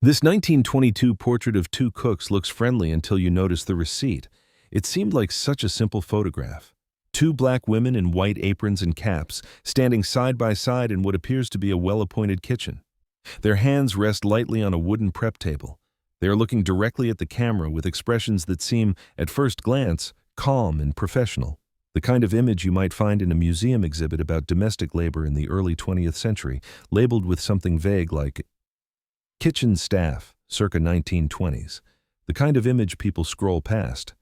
This 1922 portrait of two cooks looks friendly until you notice the receipt. It seemed like such a simple photograph. Two black women in white aprons and caps, standing side by side in what appears to be a well-appointed kitchen. Their hands rest lightly on a wooden prep table. They are looking directly at the camera with expressions that seem, at first glance, calm and professional. The kind of image you might find in a museum exhibit about domestic labor in the early 20th century, labeled with something vague like kitchen staff, circa 1920s. The kind of image people scroll past.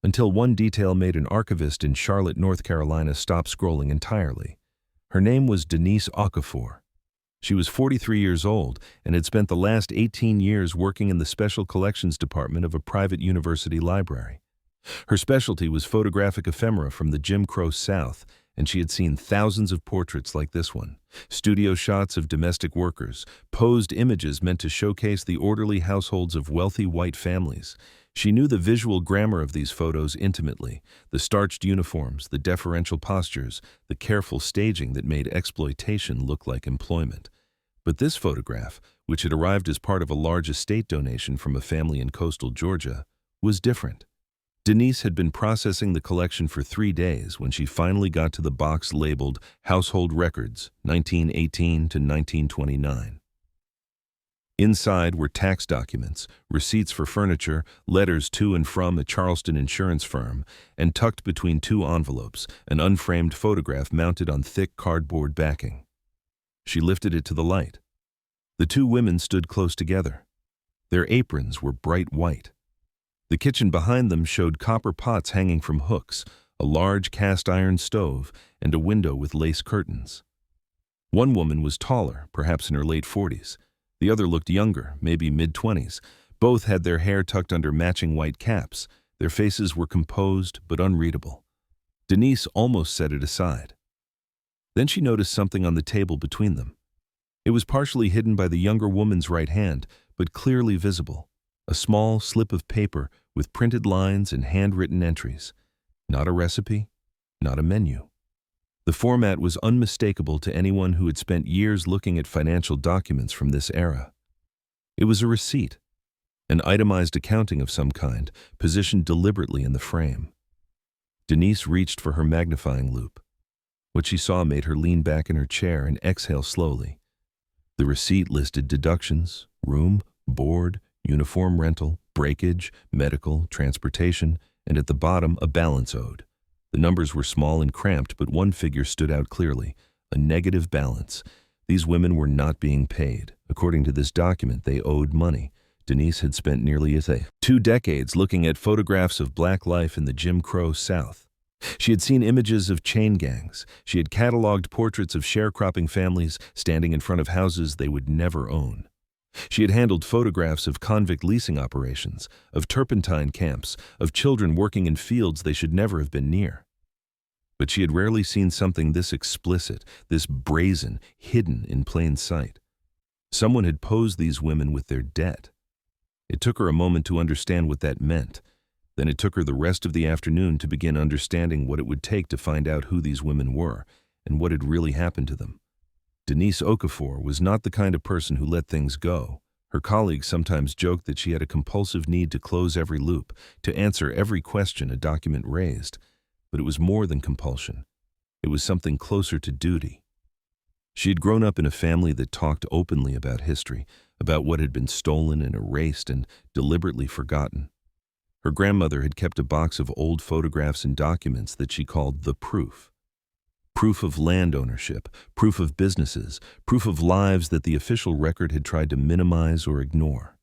Until one detail made an archivist in Charlotte, North Carolina stop scrolling entirely. Her name was Denise Okafor. She was 43 years old and had spent the last 18 years working in the Special Collections Department of a private university library. Her specialty was photographic ephemera from the Jim Crow South, and she had seen thousands of portraits like this one. Studio shots of domestic workers, posed images meant to showcase the orderly households of wealthy white families. She knew the visual grammar of these photos intimately, the starched uniforms, the deferential postures, the careful staging that made exploitation look like employment. But this photograph, which had arrived as part of a large estate donation from a family in coastal Georgia, was different. Denise had been processing the collection for 3 days when she finally got to the box labeled Household Records, 1918 to 1929. Inside were tax documents, receipts for furniture, letters to and from a Charleston insurance firm, and tucked between two envelopes, an unframed photograph mounted on thick cardboard backing. She lifted it to the light. The two women stood close together. Their aprons were bright white. The kitchen behind them showed copper pots hanging from hooks, a large cast-iron stove, and a window with lace curtains. One woman was taller, perhaps in her late 40s. The other looked younger, maybe mid-20s. Both had their hair tucked under matching white caps. Their faces were composed but unreadable. Denise almost set it aside. Then she noticed something on the table between them. It was partially hidden by the younger woman's right hand, but clearly visible. A small slip of paper with printed lines and handwritten entries. Not a recipe, not a menu. The format was unmistakable to anyone who had spent years looking at financial documents from this era. It was a receipt, an itemized accounting of some kind, positioned deliberately in the frame. Denise reached for her magnifying loupe. What she saw made her lean back in her chair and exhale slowly. The receipt listed deductions, room, board, uniform rental, breakage, medical, transportation, and at the bottom a balance owed. The numbers were small and cramped, but one figure stood out clearly, a negative balance. These women were not being paid. According to this document, they owed money. Denise had spent nearly 2 decades looking at photographs of black life in the Jim Crow South. She had seen images of chain gangs. She had cataloged portraits of sharecropping families standing in front of houses they would never own. She had handled photographs of convict leasing operations, of turpentine camps, of children working in fields they should never have been near. But she had rarely seen something this explicit, this brazen, hidden in plain sight. Someone had posed these women with their debt. It took her a moment to understand what that meant. Then it took her the rest of the afternoon to begin understanding what it would take to find out who these women were and what had really happened to them. Denise Okafor was not the kind of person who let things go. Her colleagues sometimes joked that she had a compulsive need to close every loop, to answer every question a document raised. But it was more than compulsion. It was something closer to duty. She had grown up in a family that talked openly about history, about what had been stolen and erased and deliberately forgotten. Her grandmother had kept a box of old photographs and documents that she called the proof. Proof of land ownership, proof of businesses, proof of lives that the official record had tried to minimize or ignore.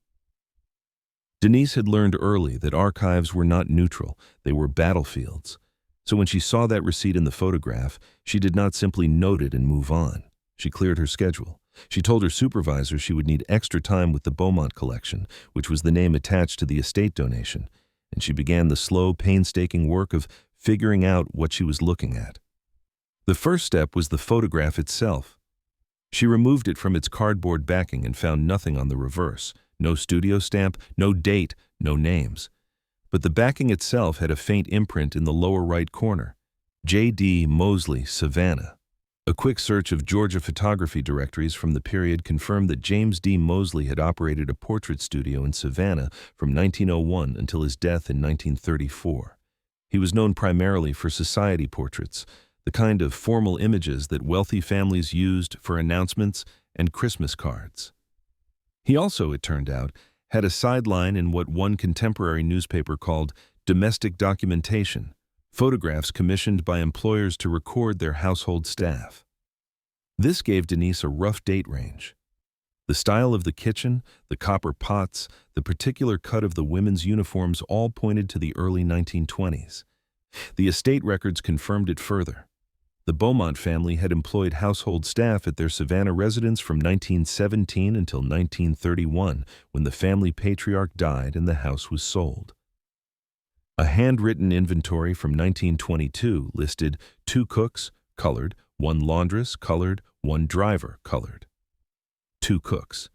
Denise had learned early that archives were not neutral, they were battlefields. So when she saw that receipt in the photograph, she did not simply note it and move on. She cleared her schedule. She told her supervisor she would need extra time with the Beaumont collection, which was the name attached to the estate donation, and she began the slow, painstaking work of figuring out what she was looking at. The first step was the photograph itself. She removed it from its cardboard backing and found nothing on the reverse. No studio stamp, no date, no names. But the backing itself had a faint imprint in the lower right corner. J.D. Mosley, Savannah. A quick search of Georgia photography directories from the period confirmed that James D. Mosley had operated a portrait studio in Savannah from 1901 until his death in 1934. He was known primarily for society portraits, the kind of formal images that wealthy families used for announcements and Christmas cards. He also, it turned out, had a sideline in what one contemporary newspaper called domestic documentation, photographs commissioned by employers to record their household staff. This gave Denise a rough date range. The style of the kitchen, the copper pots, the particular cut of the women's uniforms all pointed to the early 1920s. The estate records confirmed it further. The Beaumont family had employed household staff at their Savannah residence from 1917 until 1931, when the family patriarch died and the house was sold. A handwritten inventory from 1922 listed 2 cooks, colored, 1 laundress, colored, 1 driver, colored. 2 cooks.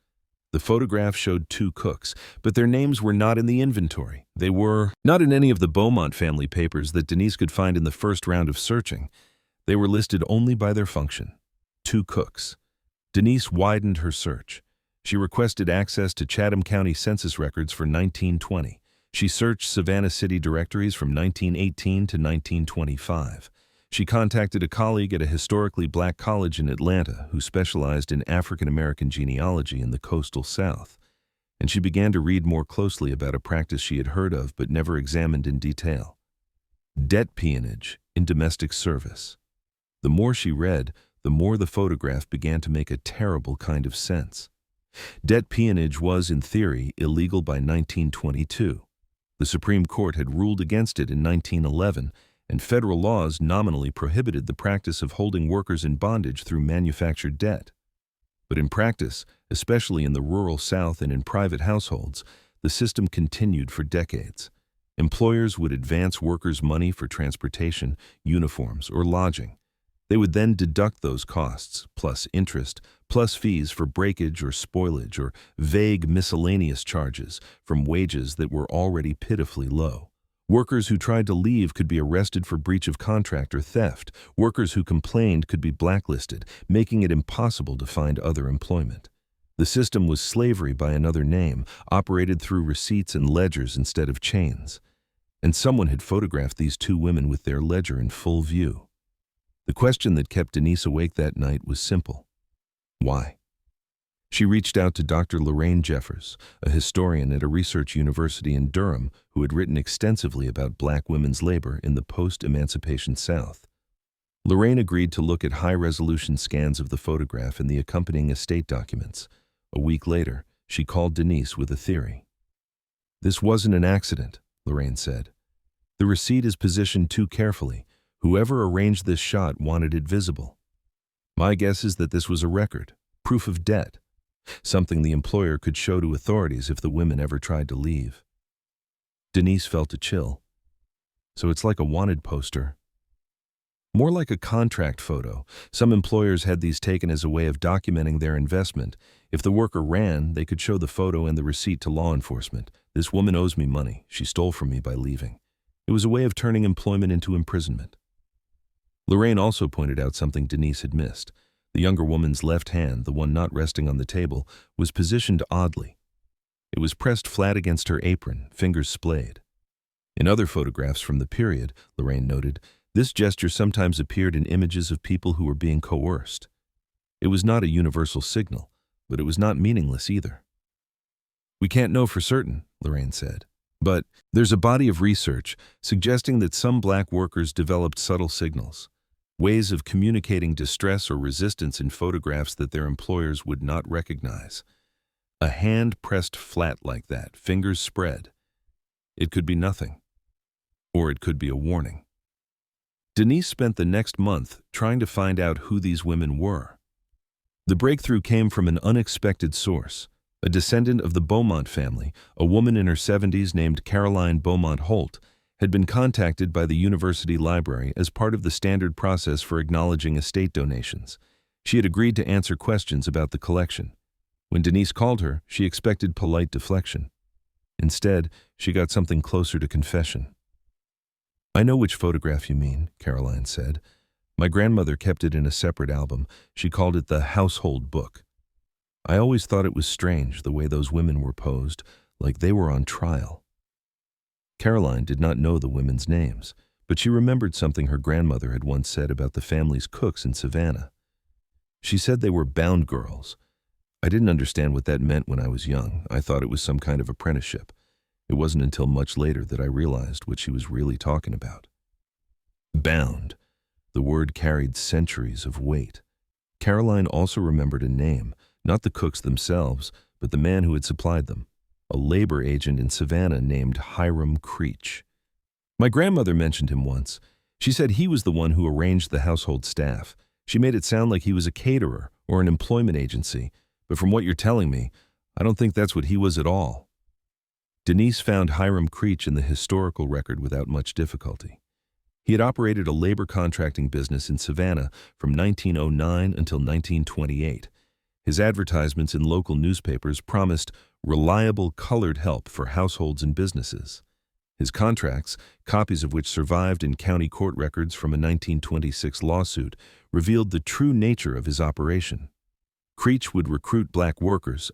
The photograph showed 2 cooks, but their names were not in the inventory. They were not in any of the Beaumont family papers that Denise could find in the first round of searching. They were listed only by their function. 2 cooks. Denise widened her search. She requested access to Chatham County census records for 1920. She searched Savannah City directories from 1918 to 1925. She contacted a colleague at a historically black college in Atlanta who specialized in African American genealogy in the coastal South, and she began to read more closely about a practice she had heard of but never examined in detail: debt peonage in domestic service. The more she read, the more the photograph began to make a terrible kind of sense. Debt peonage was, in theory, illegal by 1922. The Supreme Court had ruled against it in 1911, and federal laws nominally prohibited the practice of holding workers in bondage through manufactured debt. But in practice, especially in the rural South and in private households, the system continued for decades. Employers would advance workers money for transportation, uniforms, or lodging. They would then deduct those costs, plus interest, plus fees for breakage or spoilage or vague miscellaneous charges from wages that were already pitifully low. Workers who tried to leave could be arrested for breach of contract or theft. Workers who complained could be blacklisted, making it impossible to find other employment. The system was slavery by another name, operated through receipts and ledgers instead of chains. And someone had photographed these 2 women with their ledger in full view. The question that kept Denise awake that night was simple. Why? She reached out to Dr. Lorraine Jeffers, a historian at a research university in Durham who had written extensively about black women's labor in the post-emancipation South. Lorraine agreed to look at high-resolution scans of the photograph and the accompanying estate documents. A week later, she called Denise with a theory. "This wasn't an accident," Lorraine said. "The receipt is positioned too carefully. Whoever arranged this shot wanted it visible. My guess is that this was a record, proof of debt, something the employer could show to authorities if the women ever tried to leave." Denise felt a chill. "So it's like a wanted poster." "More like a contract photo. Some employers had these taken as a way of documenting their investment. If the worker ran, they could show the photo and the receipt to law enforcement. This woman owes me money. She stole from me by leaving. It was a way of turning employment into imprisonment." Lorraine also pointed out something Denise had missed. The younger woman's left hand, the one not resting on the table, was positioned oddly. It was pressed flat against her apron, fingers splayed. In other photographs from the period, Lorraine noted, this gesture sometimes appeared in images of people who were being coerced. It was not a universal signal, but it was not meaningless either. "We can't know for certain," Lorraine said. "But there's a body of research suggesting that some black workers developed subtle signals, ways of communicating distress or resistance in photographs that their employers would not recognize. A hand pressed flat like that, fingers spread. It could be nothing, or it could be a warning." Denise spent the next month trying to find out who these women were. The breakthrough came from an unexpected source. A descendant of the Beaumont family, a woman in her 70s named Caroline Beaumont Holt, had been contacted by the university library as part of the standard process for acknowledging estate donations. She had agreed to answer questions about the collection. When Denise called her, she expected polite deflection. Instead, she got something closer to confession. "I know which photograph you mean," Caroline said. My grandmother kept it in a separate album. She called it the household book. I always thought it was strange the way those women were posed, like they were on trial. Caroline did not know the women's names, but she remembered something her grandmother had once said about the family's cooks in Savannah. She said they were bound girls. I didn't understand what that meant when I was young. I thought it was some kind of apprenticeship. It wasn't until much later that I realized what she was really talking about. Bound. The word carried centuries of weight. Caroline also remembered a name, not the cooks themselves, but the man who had supplied them, a labor agent in Savannah named Hiram Creech. My grandmother mentioned him once. She said he was the one who arranged the household staff. She made it sound like he was a caterer or an employment agency, but from what you're telling me, I don't think that's what he was at all. Denise found Hiram Creech in the historical record without much difficulty. He had operated a labor contracting business in Savannah from 1909 until 1928. His advertisements in local newspapers promised reliable colored help for households and businesses. His contracts, copies of which survived in county court records from a 1926 lawsuit, revealed the true nature of his operation. Creech would recruit black workers,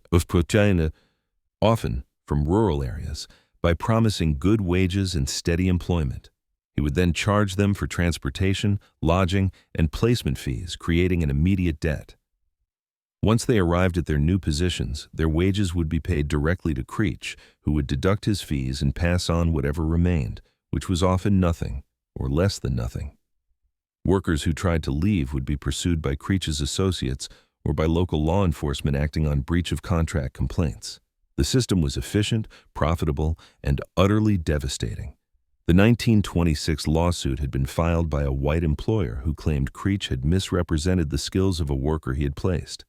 often from rural areas, by promising good wages and steady employment. He would then charge them for transportation, lodging, and placement fees, creating an immediate debt. Once they arrived at their new positions, their wages would be paid directly to Creech, who would deduct his fees and pass on whatever remained, which was often nothing, or less than nothing. Workers who tried to leave would be pursued by Creech's associates or by local law enforcement acting on breach of contract complaints. The system was efficient, profitable, and utterly devastating. The 1926 lawsuit had been filed by a white employer who claimed Creech had misrepresented the skills of a worker he had placed.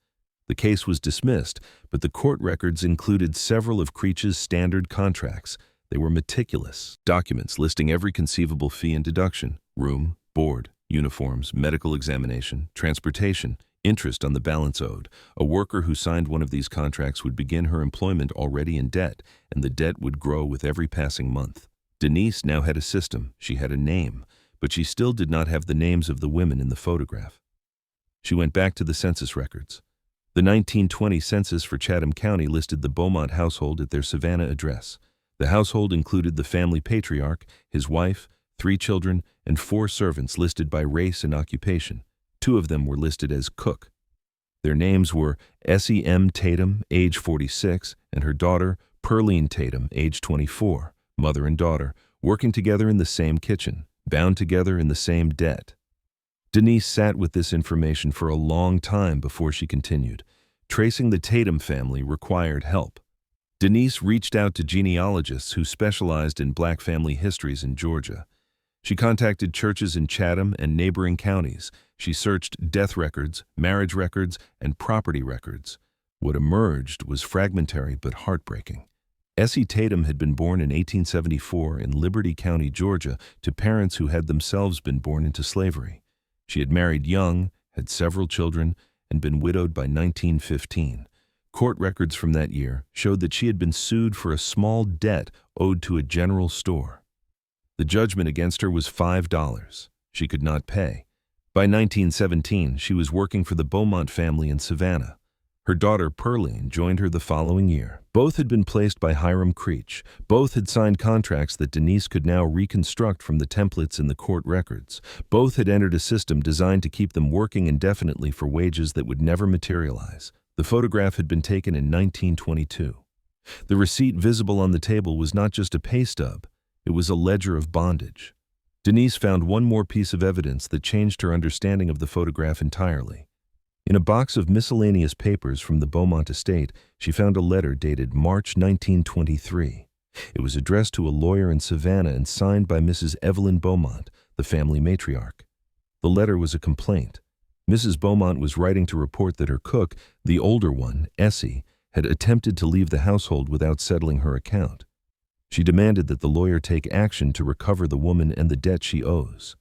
The case was dismissed, but the court records included several of Creech's standard contracts. They were meticulous documents listing every conceivable fee and deduction: room, board, uniforms, medical examination, transportation, interest on the balance owed. A worker who signed one of these contracts would begin her employment already in debt, and the debt would grow with every passing month. Denise now had a system. She had a name, but she still did not have the names of the women in the photograph. She went back to the census records. The 1920 census for Chatham County listed the Beaumont household at their Savannah address. The household included the family patriarch, his wife, 3 children, and 4 servants listed by race and occupation. 2 of them were listed as cook. Their names were Essie M. Tatum, age 46, and her daughter, Pearline Tatum, age 24, mother and daughter, working together in the same kitchen, bound together in the same debt. Denise sat with this information for a long time before she continued. Tracing the Tatum family required help. Denise reached out to genealogists who specialized in black family histories in Georgia. She contacted churches in Chatham and neighboring counties. She searched death records, marriage records, and property records. What emerged was fragmentary but heartbreaking. Essie Tatum had been born in 1874 in Liberty County, Georgia, to parents who had themselves been born into slavery. She had married young, had several children, and been widowed by 1915. Court records from that year showed that she had been sued for a small debt owed to a general store. The judgment against her was $5. She could not pay. By 1917, she was working for the Beaumont family in Savannah. Her daughter, Pearline, joined her the following year. Both had been placed by Hiram Creech. Both had signed contracts that Denise could now reconstruct from the templates in the court records. Both had entered a system designed to keep them working indefinitely for wages that would never materialize. The photograph had been taken in 1922. The receipt visible on the table was not just a pay stub. It was a ledger of bondage. Denise found one more piece of evidence that changed her understanding of the photograph entirely. In a box of miscellaneous papers from the Beaumont estate, she found a letter dated March 1923. It was addressed to a lawyer in Savannah and signed by Mrs. Evelyn Beaumont, the family matriarch. The letter was a complaint. Mrs. Beaumont was writing to report that her cook, the older one, Essie, had attempted to leave the household without settling her account. She demanded that the lawyer take action to recover the woman and the debt she owes.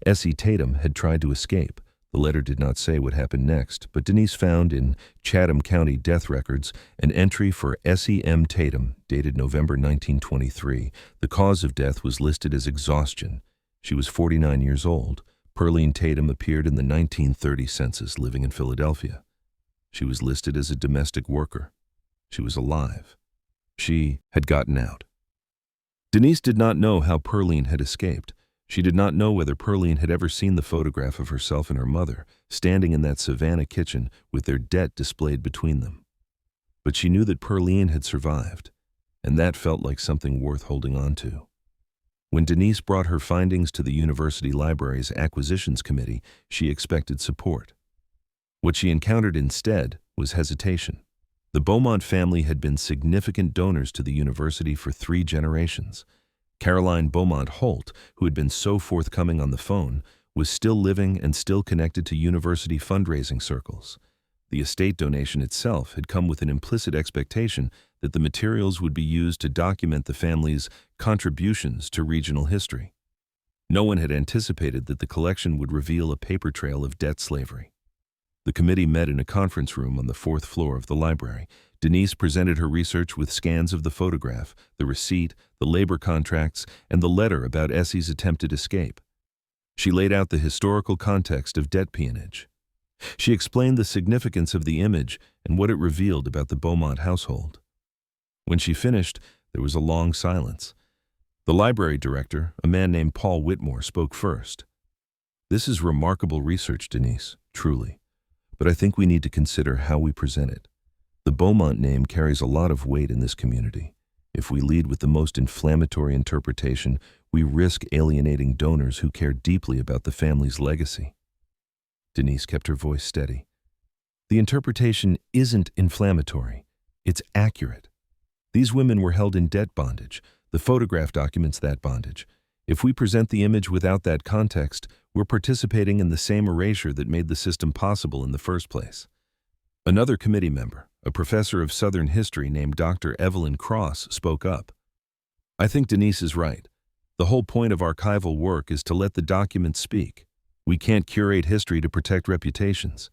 Essie Tatum had tried to escape. The letter did not say what happened next, but Denise found in Chatham County death records an entry for Essie M. Tatum, dated November 1923. The cause of death was listed as exhaustion. She was 49 years old. Pearline Tatum appeared in the 1930 census living in Philadelphia. She was listed as a domestic worker. She was alive. She had gotten out. Denise did not know how Pearline had escaped. She did not know whether Pearline had ever seen the photograph of herself and her mother, standing in that Savannah kitchen with their debt displayed between them. But she knew that Pearline had survived, and that felt like something worth holding on to. When Denise brought her findings to the university library's acquisitions committee, she expected support. What she encountered instead was hesitation. The Beaumont family had been significant donors to the university for 3 generations. Caroline Beaumont Holt, who had been so forthcoming on the phone, was still living and still connected to university fundraising circles. The estate donation itself had come with an implicit expectation that the materials would be used to document the family's contributions to regional history. No one had anticipated that the collection would reveal a paper trail of debt slavery. The committee met in a conference room on the 4th floor of the library. Denise presented her research with scans of the photograph, the receipt, the labor contracts, and the letter about Essie's attempted escape. She laid out the historical context of debt peonage. She explained the significance of the image and what it revealed about the Beaumont household. When she finished, there was a long silence. The library director, a man named Paul Whitmore, spoke first. "This is remarkable research, Denise, truly. But I think we need to consider how we present it. The Beaumont name carries a lot of weight in this community. If we lead with the most inflammatory interpretation, we risk alienating donors who care deeply about the family's legacy." Denise kept her voice steady. "The interpretation isn't inflammatory. It's accurate. These women were held in debt bondage. The photograph documents that bondage. If we present the image without that context, we're participating in the same erasure that made the system possible in the first place." Another committee member, a professor of Southern history named Dr. Evelyn Cross, spoke up. "I think Denise is right. The whole point of archival work is to let the documents speak. We can't curate history to protect reputations."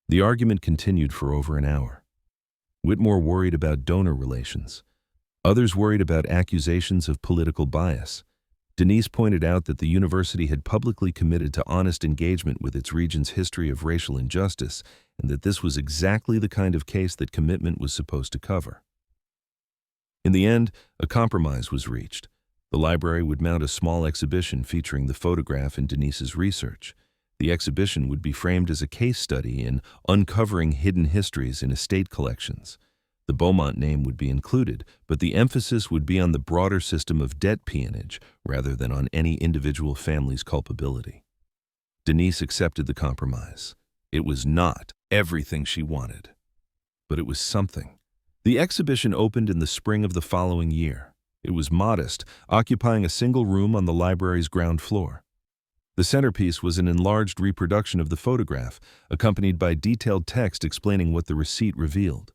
The argument continued for over an hour. Whitmore worried about donor relations. Others worried about accusations of political bias. Denise pointed out that the university had publicly committed to honest engagement with its region's history of racial injustice, and that this was exactly the kind of case that commitment was supposed to cover. In the end, a compromise was reached. The library would mount a small exhibition featuring the photograph and Denise's research. The exhibition would be framed as a case study in uncovering hidden histories in estate collections. The Beaumont name would be included, but the emphasis would be on the broader system of debt peonage rather than on any individual family's culpability. Denise accepted the compromise. It was not everything she wanted, but it was something. The exhibition opened in the spring of the following year. It was modest, occupying a single room on the library's ground floor. The centerpiece was an enlarged reproduction of the photograph, accompanied by detailed text explaining what the receipt revealed.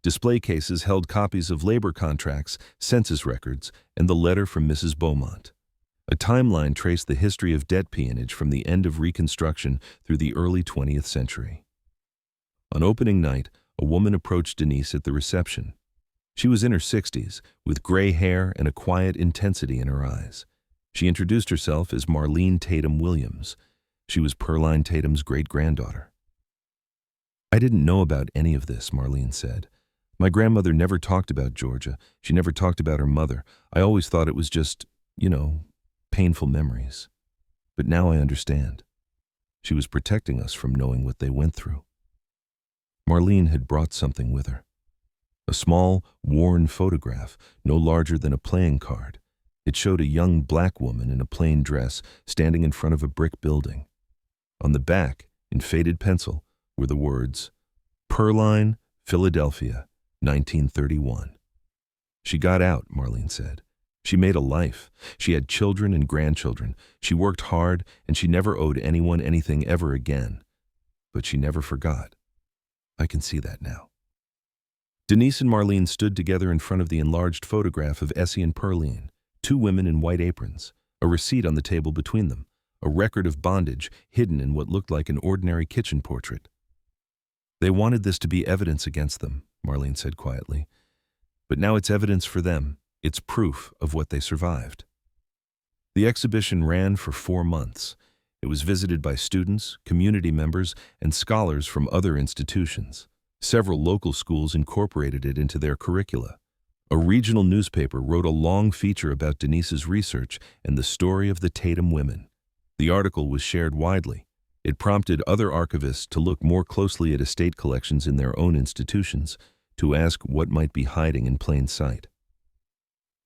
Display cases held copies of labor contracts, census records, and the letter from Mrs. Beaumont. A timeline traced the history of debt peonage from the end of Reconstruction through the early 20th century. On opening night, a woman approached Denise at the reception. She was in her 60s, with gray hair and a quiet intensity in her eyes. She introduced herself as Marlene Tatum Williams. She was Pearline Tatum's great-granddaughter. "I didn't know about any of this," Marlene said. "My grandmother never talked about Georgia. She never talked about her mother. I always thought it was just, painful memories. But now I understand. She was protecting us from knowing what they went through." Marlene had brought something with her. A small, worn photograph, no larger than a playing card. It showed a young black woman in a plain dress standing in front of a brick building. On the back, in faded pencil, were the words, "Pearline, Philadelphia, 1931. She got out," Marlene said. "She made a life. She had children and grandchildren. She worked hard, and she never owed anyone anything ever again. But she never forgot. I can see that now." Denise and Marlene stood together in front of the enlarged photograph of Essie and Pearline, 2 women in white aprons, a receipt on the table between them, a record of bondage hidden in what looked like an ordinary kitchen portrait. "They wanted this to be evidence against them," Marlene said quietly. "But now it's evidence for them. It's proof of what they survived." The exhibition ran for 4 months. It was visited by students, community members, and scholars from other institutions. Several local schools incorporated it into their curricula. A regional newspaper wrote a long feature about Denise's research and the story of the Tatum women. The article was shared widely. It prompted other archivists to look more closely at estate collections in their own institutions, to ask what might be hiding in plain sight.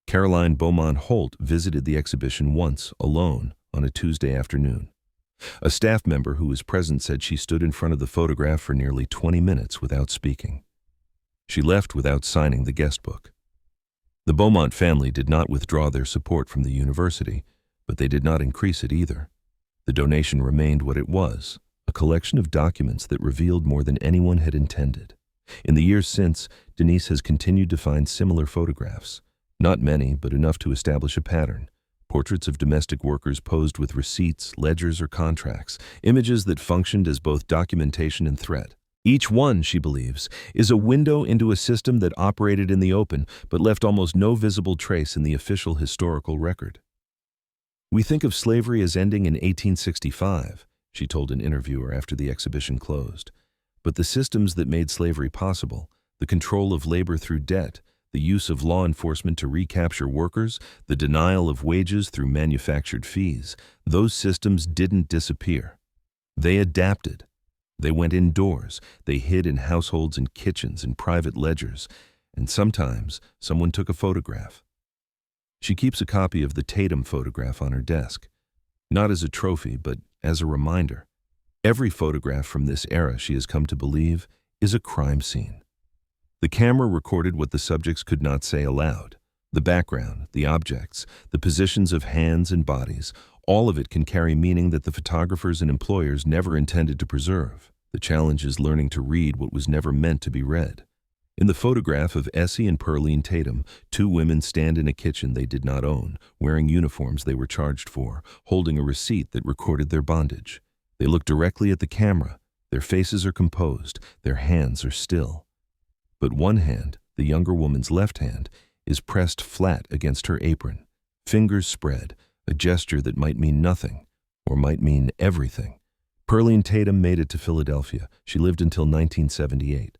Caroline Beaumont Holt visited the exhibition once, alone, on a Tuesday afternoon. A staff member who was present said she stood in front of the photograph for nearly 20 minutes without speaking. She left without signing the guest book. The Beaumont family did not withdraw their support from the university, but they did not increase it either. The donation remained what it was, a collection of documents that revealed more than anyone had intended. In the years since, Denise has continued to find similar photographs. Not many, but enough to establish a pattern. Portraits of domestic workers posed with receipts, ledgers, or contracts, images that functioned as both documentation and threat. Each one, she believes, is a window into a system that operated in the open but left almost no visible trace in the official historical record. "We think of slavery as ending in 1865, she told an interviewer after the exhibition closed. But the systems that made slavery possible, the control of labor through debt, the use of law enforcement to recapture workers, the denial of wages through manufactured fees, those systems didn't disappear. They adapted. They went indoors, they hid in households and kitchens and private ledgers, and sometimes someone took a photograph." She keeps a copy of the Tatum photograph on her desk, not as a trophy, but as a reminder. Every photograph from this era, she has come to believe, is a crime scene. The camera recorded what the subjects could not say aloud. The background, the objects, the positions of hands and bodies, all of it can carry meaning that the photographers and employers never intended to preserve. The challenge is learning to read what was never meant to be read. In the photograph of Essie and Pearline Tatum, two women stand in a kitchen they did not own, wearing uniforms they were charged for, holding a receipt that recorded their bondage. They look directly at the camera. Their faces are composed. Their hands are still. But one hand, the younger woman's left hand, is pressed flat against her apron, fingers spread, a gesture that might mean nothing, or might mean everything. Pearline Tatum made it to Philadelphia. She lived until 1978.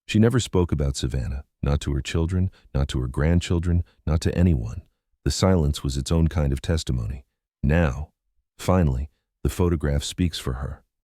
She never spoke about Savannah, not to her children, not to her grandchildren, not to anyone. The silence was its own kind of testimony. Now, finally, the photograph speaks for her.